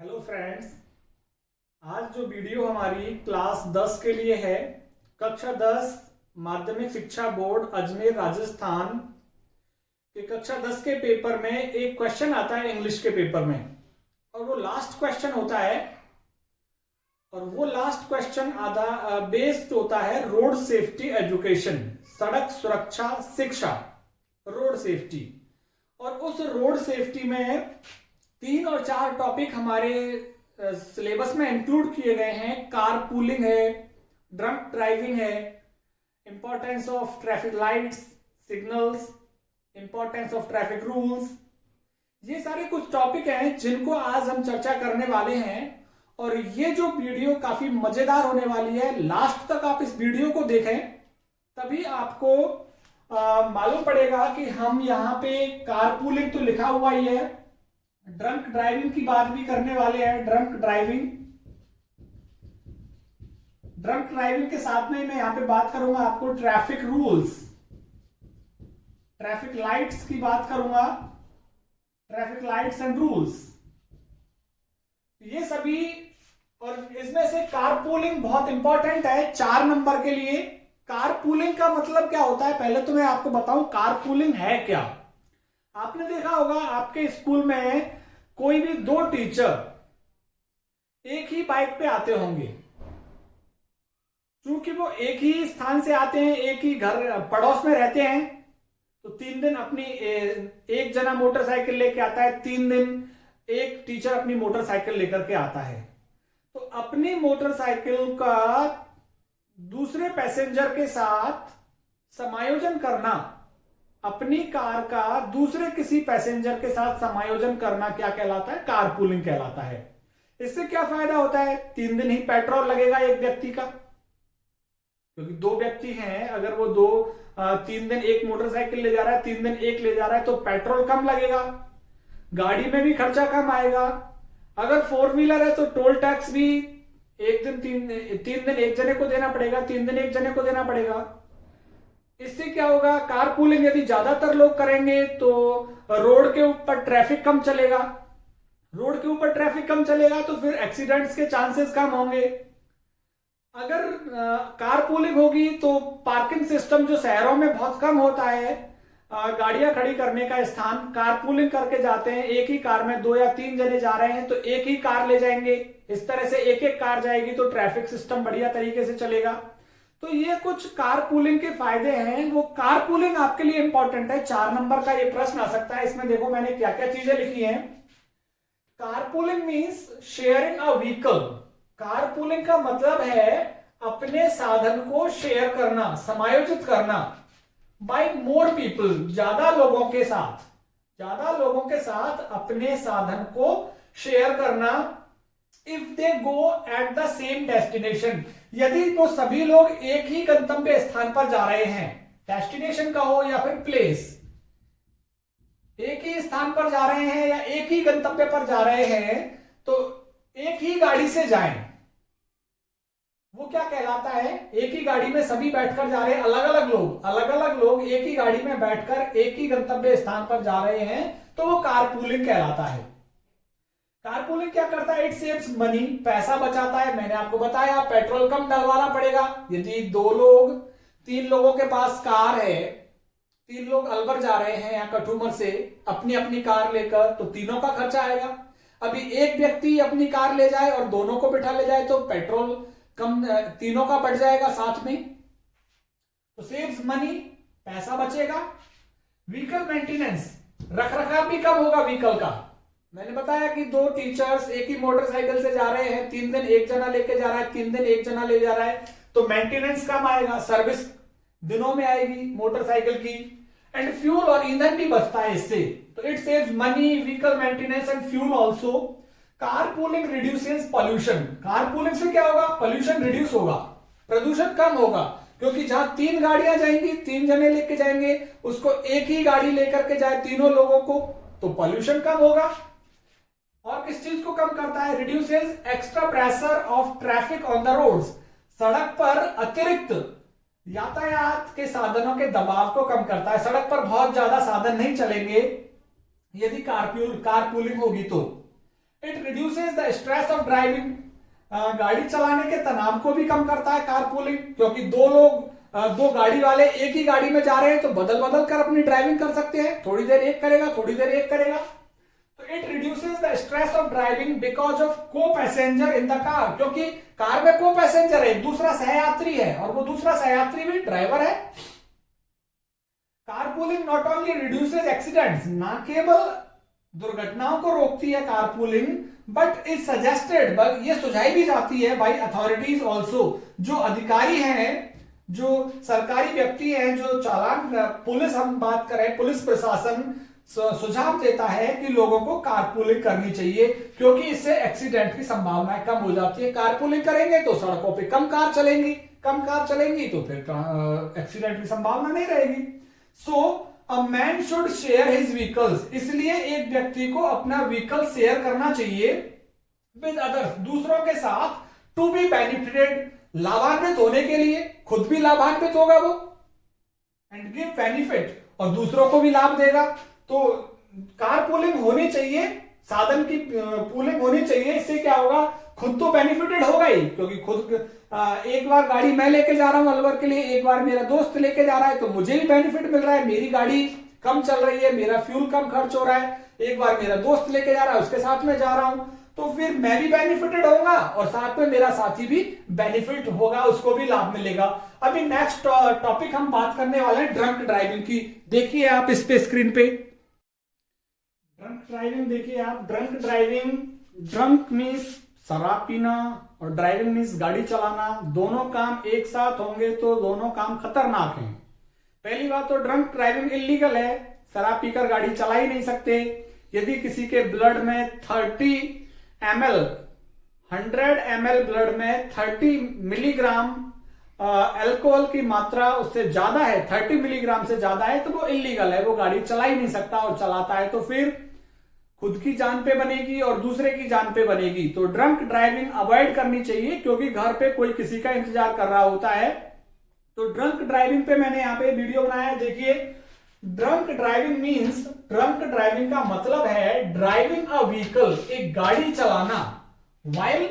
Hello friends. आज जो video हमारी क्लास 10 के लिए है, कक्षा 10 माध्यमिक शिक्षा बोर्ड अजमेर राजस्थान के कक्षा 10 के पेपर में एक क्वेश्चन आता है इंग्लिश के पेपर में, और वो लास्ट क्वेश्चन होता है। और वो लास्ट क्वेश्चन आधा बेस्ड होता है रोड सेफ्टी एजुकेशन, सड़क सुरक्षा शिक्षा, रोड सेफ्टी। और उस रोड सेफ्टी में 3 और 4 टॉपिक हमारे सिलेबस में इंक्लूड किए गए हैं। कार पूलिंग है, ड्रंक ड्राइविंग है, importance of traffic lights, signals, importance of traffic rules. ये सारे कुछ टॉपिक हैं जिनको आज हम चर्चा करने वाले हैं। और ये जो वीडियो काफी मजेदार होने वाली है, लास्ट तक आप इस वीडियो को देखें, तभी आपको मालूम पड़ेगा कि हम यहाँ पे कार पूलिंग तो लिखा हुआ ही है, ड्रंक ड्राइविंग की बात भी करने वाले हैं। ड्रंक ड्राइविंग के साथ में मैं यहां पे बात करूंगा आपको ट्रैफिक रूल्स, ट्रैफिक लाइट्स की बात करूंगा, ट्रैफिक लाइट्स एंड रूल्स, ये सभी। और इसमें से कारपूलिंग बहुत इंपॉर्टेंट है 4 नंबर के लिए। कारपूलिंग का मतलब क्या होता है, पहले तो मैं आपको बताऊं कारपूलिंग है क्या। आपने देखा होगा आपके स्कूल में कोई भी 2 टीचर एक ही बाइक पे आते होंगे, क्योंकि वो एक ही स्थान से आते हैं, एक ही घर पड़ोस में रहते हैं। तो 3 दिन अपनी एक जना मोटरसाइकिल लेके आता है, 3 दिन एक टीचर अपनी मोटरसाइकिल लेकर के आता है। तो अपनी मोटरसाइकिल का दूसरे पैसेंजर के साथ समायोजन करना, अपनी कार का दूसरे किसी पैसेंजर के साथ समायोजन करना क्या कहलाता है, कारपूलिंग कहलाता है। इससे क्या फायदा होता है, 3 दिन ही पेट्रोल लगेगा एक व्यक्ति का, क्योंकि 2 व्यक्ति हैं, अगर वो 3 दिन एक मोटरसाइकिल ले जा रहा है, 3 दिन एक ले जा रहा है, तो पेट्रोल कम लगेगा, गाड़ी में भी खर्चा कम आएगा। अगर 4 व्हीलर है तो टोल टैक्स भी एक दिन 3 दिन एक जने को देना पड़ेगा, 3 दिन एक जने को देना पड़ेगा। इससे क्या होगा, कारपूलिंग यदि ज्यादातर लोग करेंगे तो रोड के ऊपर ट्रैफिक कम चलेगा, रोड के ऊपर ट्रैफिक कम चलेगा तो फिर एक्सीडेंट्स के चांसेस कम होंगे। अगर कारपूलिंग होगी तो पार्किंग सिस्टम जो शहरों में बहुत कम होता है, गाड़ियां खड़ी करने का स्थान, कारपूलिंग करके जाते हैं, एक ही कार में 2 या 3 जने जा रहे हैं तो एक ही कार ले जाएंगे, इस तरह से एक एक कार जाएगी तो ट्रैफिक सिस्टम बढ़िया तरीके से चलेगा। तो ये कुछ कारपूलिंग के फायदे हैं। वो कारपूलिंग आपके लिए इंपॉर्टेंट है, 4 नंबर का ये प्रश्न आ सकता है। इसमें देखो मैंने क्या क्या चीजें लिखी हैं। Carpooling means sharing a vehicle. Carpooling का मतलब है अपने साधन को शेयर करना, समायोजित करना, बाय मोर पीपल, ज्यादा लोगों के साथ, ज्यादा लोगों के साथ अपने साधन को शेयर करना। If they go at the same destination, यदि वो सभी लोग एक ही गंतव्य स्थान पर जा रहे हैं, डेस्टिनेशन का हो या फिर प्लेस, एक ही स्थान पर जा रहे हैं या एक ही गंतव्य पर जा रहे हैं, तो एक ही गाड़ी से जाएं, वो क्या कहलाता है, एक ही गाड़ी में सभी बैठकर जा रहे हैं, अलग अलग लोग एक ही गाड़ी में बैठकर एक ही गंतव्य स्थान पर जा रहे हैं, तो वो कारपूलिंग कहलाता है। कारपूलिंग क्या करता है, इट सेव्स मनी, पैसा बचाता है। मैंने आपको बताया पेट्रोल कम डलवाना पड़ेगा। यदि 3 लोगों के पास कार है, 3 लोग अलवर जा रहे हैं या कठुमर से अपनी अपनी कार लेकर, तो तीनों का खर्चा आएगा। अभी एक व्यक्ति अपनी कार ले जाए और दोनों को बिठा ले जाए तो पेट्रोल कम, तीनों का बढ़ जाएगा साथ में, तो सेव्स मनी, पैसा बचेगा। व्हीकल मेंटेनेंस, रखरखाव भी कम होगा व्हीकल का। मैंने बताया कि 2 टीचर्स एक ही मोटरसाइकिल से जा रहे हैं, 3 दिन एक जना लेके जा रहा है, 3 दिन एक जना ले जा रहा है, तो मेंटेनेंस कम आएगा, सर्विस दिनों में आएगी मोटरसाइकिल की। एंड फ्यूल और ईंधन भी बचता है इससे, तो it saves money, vehicle maintenance and fuel also. Carpooling reduces pollution, carpooling से क्या होगा, पॉल्यूशन रिड्यूस होगा, प्रदूषण कम होगा, क्योंकि जहां 3 गाड़ियां जाएंगी, 3 जने लेके जाएंगे, उसको एक ही गाड़ी लेकर के जाए तीनों लोगों को, तो पॉल्यूशन कम होगा। और किस चीज को कम करता है, reduces extra pressure of traffic on the roads, सड़क पर अतिरिक्त यातायात के साधनों के दबाव को कम करता है। सड़क पर बहुत ज्यादा साधन नहीं चलेंगे यदि कारपूलिंग होगी तो। It reduces the stress of driving, गाड़ी चलाने के तनाव को भी कम करता है कारपूलिंग, क्योंकि दो लोग दो गाड़ी वाले एक ही गाड़ी में जा रहे हैं तो बदल बदल कर अपनी ड्राइविंग कर सकते हैं, थोड़ी देर एक करेगा थोड़ी देर एक करेगा। तो it reduces the stress of driving because of को पैसेंजर इन द कार, क्योंकि कार में को पैसेंजर है, दूसरा सहयात्री है और वो दूसरा सहयात्री भी ड्राइवर है। Carpooling not only reduces accidents, ना केवल दुर्घटनाओं को रोकती है कारपूलिंग, बट इज सजेस्टेड, ये सुझाई भी जाती है बाय अथॉरिटीज ऑल्सो, जो अधिकारी हैं, जो सरकारी व्यक्ति हैं, जो चालान पुलिस, हम बात करें पुलिस प्रशासन सुझाव देता है कि लोगों को कारपूलिंग करनी चाहिए, क्योंकि इससे एक्सीडेंट की संभावनाएं कम हो जाती है। कारपूलिंग करेंगे तो सड़कों पे कम कार चलेंगी तो फिर एक्सीडेंट की संभावना नहीं रहेगी। So a man should share his vehicles, इसलिए एक व्यक्ति को अपना व्हीकल शेयर करना चाहिए विद अदर्स, दूसरों के साथ, टू बी बेनिफिटेड, लाभान्वित होने के लिए, खुद भी लाभान्वित होगा वो, एंड गिव बेनिफिट, और दूसरों को भी लाभ देगा। तो कार पूलिंग होनी चाहिए, साधन की पूलिंग होनी चाहिए, इससे क्या होगा, खुद तो बेनिफिटेड होगा ही, क्योंकि खुद एक बार गाड़ी मैं लेके जा रहा हूं अलवर के लिए, एक बार मेरा दोस्त लेके जा रहा है तो मुझे भी बेनिफिट मिल रहा है, मेरी गाड़ी कम चल रही है, मेरा फ्यूल कम खर्च हो रहा है, एक बार मेरा दोस्त लेके जा रहा है उसके साथ में जा रहा हूं, तो फिर मैं भी बेनिफिटेड होगा और साथ में मेरा साथी भी बेनिफिट होगा, उसको भी लाभ मिलेगा। अभी नेक्स्ट टॉपिक हम बात करने वाले हैं ड्रंक ड्राइविंग की। देखिए आप इस पे स्क्रीन पे ड्रंक ड्राइविंग देखिए आप। ड्रंक मीन्स शराब पीना और ड्राइविंग मीन्स गाड़ी चलाना, दोनों काम एक साथ होंगे तो दोनों काम खतरनाक हैं। पहली बात तो ड्रंक ड्राइविंग इलीगल है, शराब पीकर गाड़ी चला ही नहीं सकते। यदि किसी के ब्लड में 30 ml 100 ml ब्लड में 30 मिलीग्राम अल्कोहल की मात्रा उससे ज्यादा है, 30 मिलीग्राम से ज्यादा है, तो वो इलीगल है, वो गाड़ी चला ही नहीं सकता, और चलाता है तो फिर खुद की जान पे बनेगी और दूसरे की जान पे बनेगी। तो ड्रंक ड्राइविंग अवॉइड करनी चाहिए, क्योंकि घर पे कोई किसी का इंतजार कर रहा होता है। तो ड्रंक ड्राइविंग पे मैंने यहाँ पे वीडियो बनाया है, देखिए। Drunk driving means, drunk driving का मतलब है ड्राइविंग अ व्हीकल, एक गाड़ी चलाना, व्हाइल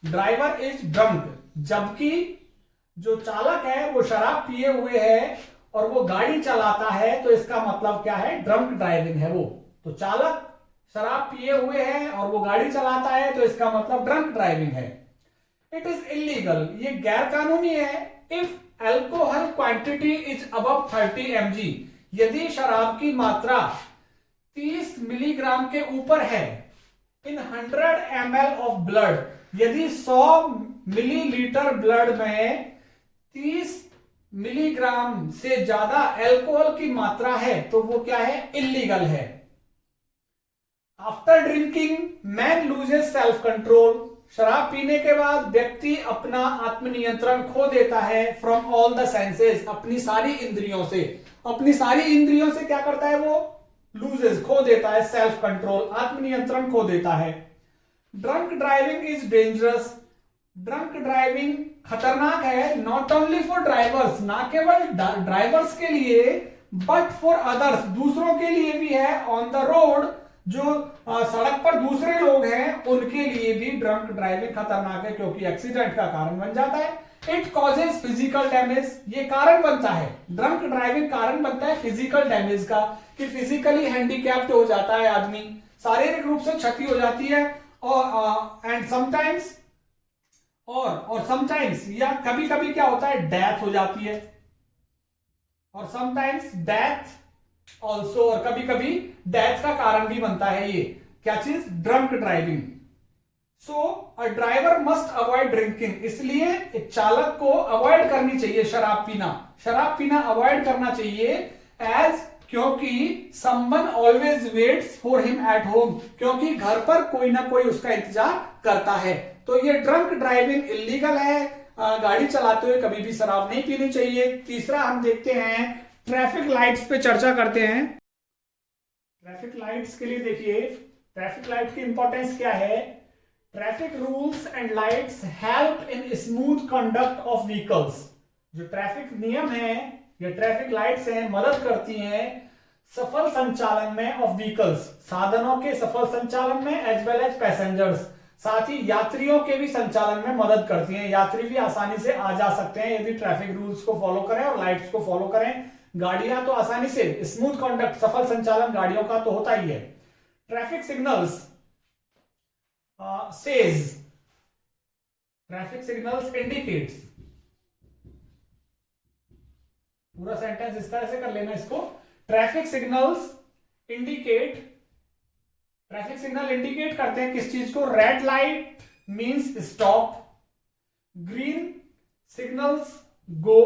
ड्राइवर इज ड्रंक, जबकि जो चालक है वो शराब पिए हुए है और वो गाड़ी चलाता है, तो इसका मतलब क्या है, ड्रंक ड्राइविंग है वो। तो चालक शराब पिए हुए हैं और वो गाड़ी चलाता है, तो इसका मतलब ड्रंक ड्राइविंग है। इट इज इलीगल, ये गैर कानूनी है। If alcohol quantity is above 30 mg, यदि शराब की मात्रा 30 मिलीग्राम के ऊपर है, इन 100 ml ऑफ ब्लड, यदि 100 मिलीलीटर ब्लड में 30 मिलीग्राम से ज्यादा अल्कोहल की मात्रा है, तो वो क्या है, इलीगल है। After drinking man loses self control, शराब पीने के बाद व्यक्ति अपना आत्मनियंत्रण खो देता है। फ्रॉम ऑल द सेंसेस, अपनी सारी इंद्रियों से, क्या करता है वो, लूजेस, खो देता है, सेल्फ कंट्रोल, आत्मनियंत्रण खो देता है। Drunk driving is dangerous, drunk driving खतरनाक है, नॉट ओनली फॉर ड्राइवर्स, ना केवल ड्राइवर्स के लिए, बट फॉर अदर्स, दूसरों के लिए भी है। ऑन द रोड, जो सड़क पर दूसरे लोग हैं उनके लिए भी ड्रंक ड्राइविंग खतरनाक है, क्योंकि एक्सीडेंट का कारण बन जाता है। इट कॉजेज फिजिकल डैमेज, ये कारण बनता है, ड्रंक ड्राइविंग कारण बनता है फिजिकल डैमेज का, कि फिजिकली हैंडीकैप्ड हो जाता है आदमी, शारीरिक रूप से क्षति हो जाती है, और एंड समटाइम्स और समटाइम्स या कभी कभी क्या होता है, डेथ हो जाती है, और समटाइम्स डेथ ऑल्सो, और कभी कभी डेथ का कारण भी बनता है ये क्या चीज, drunk driving. So a driver must avoid drinking, इसलिए एक चालक को अवॉइड करनी चाहिए शराब पीना अवॉइड करना चाहिए, एज, क्योंकि someone always waits for him at home, क्योंकि घर पर कोई ना कोई उसका इंतजार करता है। तो ये ड्रंक ड्राइविंग इलीगल है, गाड़ी चलाते हुए कभी भी शराब नहीं पीनी चाहिए। तीसरा हम देखते हैं, ट्रैफिक लाइट्स पे चर्चा करते हैं। ट्रैफिक लाइट्स के लिए देखिए, ट्रैफिक लाइट की इंपॉर्टेंस क्या है। Traffic rules and lights help in smooth conduct of vehicles, जो ट्रैफिक नियम है या ट्रैफिक लाइट्स हैं, मदद करती हैं सफल संचालन में ऑफ व्हीकल्स, साधनों के सफल संचालन में, एज वेल एज पैसेंजर्स, साथ ही यात्रियों के भी संचालन में मदद करती हैं। यात्री भी आसानी से आ जा सकते हैं यदि ट्रैफिक रूल्स को फॉलो करें और लाइट्स को फॉलो करें। गाड़ियां तो आसानी से, स्मूथ कॉन्डक्ट, सफल संचालन गाड़ियों का तो होता ही है। Traffic signals says, traffic signals indicates, पूरा सेंटेंस इस तरह से कर लेना इसको। Traffic signals indicate, traffic signal indicate करते हैं किस चीज को? Red light means stop, green signals go,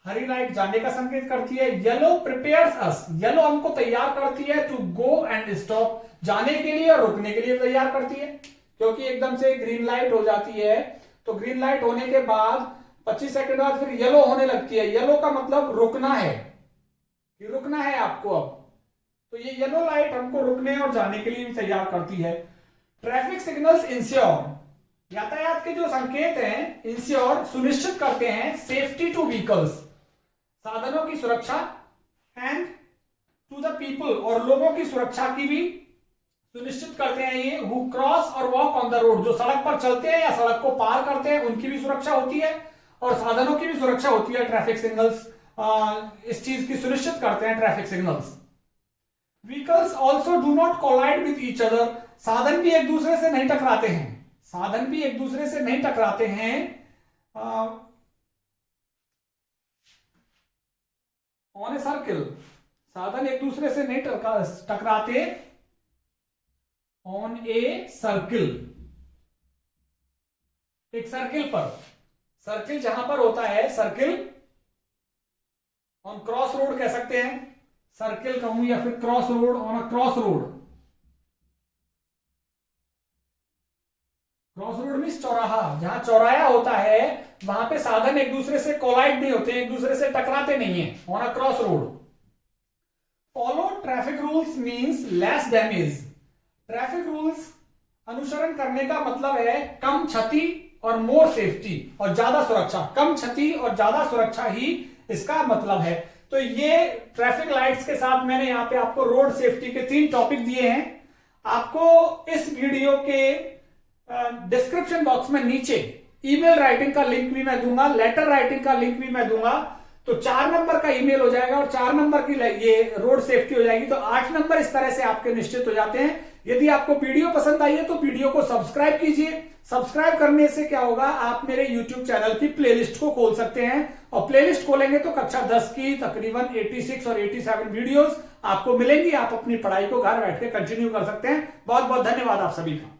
हरी लाइट जाने का संकेत करती है। येलो प्रिपेयर्स अस, येलो हमको तैयार करती है टू गो एंड स्टॉप, जाने के लिए और रुकने के लिए तैयार करती है, क्योंकि एकदम से ग्रीन लाइट हो जाती है तो ग्रीन लाइट होने के बाद 25 सेकंड बाद फिर येलो होने लगती है। येलो का मतलब रुकना है, कि रुकना है आपको अब, तो ये येलो लाइट हमको रुकने और जाने के लिए भी तैयार करती है। ट्रैफिक सिग्नल्स इंश्योर, यातायात के जो संकेत हैं इंश्योर सुनिश्चित करते हैं सेफ्टी टू व्हीकल्स, साधनों की सुरक्षा, एंड टू द पीपल, और लोगों की सुरक्षा की भी सुनिश्चित करते हैं ये। हु क्रॉस और वॉक ऑन द रोड, जो सड़क पर चलते हैं या सड़क को पार करते हैं उनकी भी सुरक्षा होती है और साधनों की भी सुरक्षा होती है। ट्रैफिक सिग्नल्स इस चीज की सुनिश्चित करते हैं traffic signals. Vehicles also do not collide with each other, साधन भी एक दूसरे से नहीं टकराते हैं, साधन भी एक दूसरे से नहीं टकराते हैं। ऑन ए सर्किल, साधन एक दूसरे से नहीं टकराते ऑन ए सर्किल, एक सर्किल पर, सर्किल जहां पर होता है सर्किल, ऑन क्रॉस रोड कह सकते हैं, सर्किल कहूं या फिर cross road, on a cross road, cross road means चौराहा, जहां चौराहा होता है वहां पे साधन एक दूसरे से कोलाइड नहीं होते, एक दूसरे से टकराते नहीं है, on a cross road. Follow traffic rules means less damage, traffic rules अनुसरण करने का मतलब है कम क्षति और मोर सेफ्टी, और ज्यादा सुरक्षा, कम क्षति और ज्यादा सुरक्षा ही इसका मतलब है। तो ये ट्रैफिक लाइट्स के साथ मैंने यहां पे आपको रोड सेफ्टी के 3 टॉपिक दिए हैं। आपको इस वीडियो के डिस्क्रिप्शन बॉक्स में नीचे ईमेल राइटिंग का लिंक भी मैं दूंगा, लेटर राइटिंग का लिंक भी मैं दूंगा, तो 4 नंबर का ईमेल हो जाएगा और 4 नंबर की ये रोड सेफ्टी हो जाएगी, तो 8 नंबर इस तरह से आपके निश्चित हो जाते हैं। यदि आपको वीडियो पसंद आई है तो वीडियो को सब्सक्राइब कीजिए। सब्सक्राइब करने से क्या होगा, आप मेरे YouTube चैनल की प्लेलिस्ट को खोल सकते हैं, और प्लेलिस्ट खोलेंगे तो कक्षा 10 की तकरीबन 86 और 87 वीडियोस आपको मिलेंगी। आप अपनी पढ़ाई को घर बैठ के कंटिन्यू कर सकते हैं। बहुत बहुत धन्यवाद आप सभी का।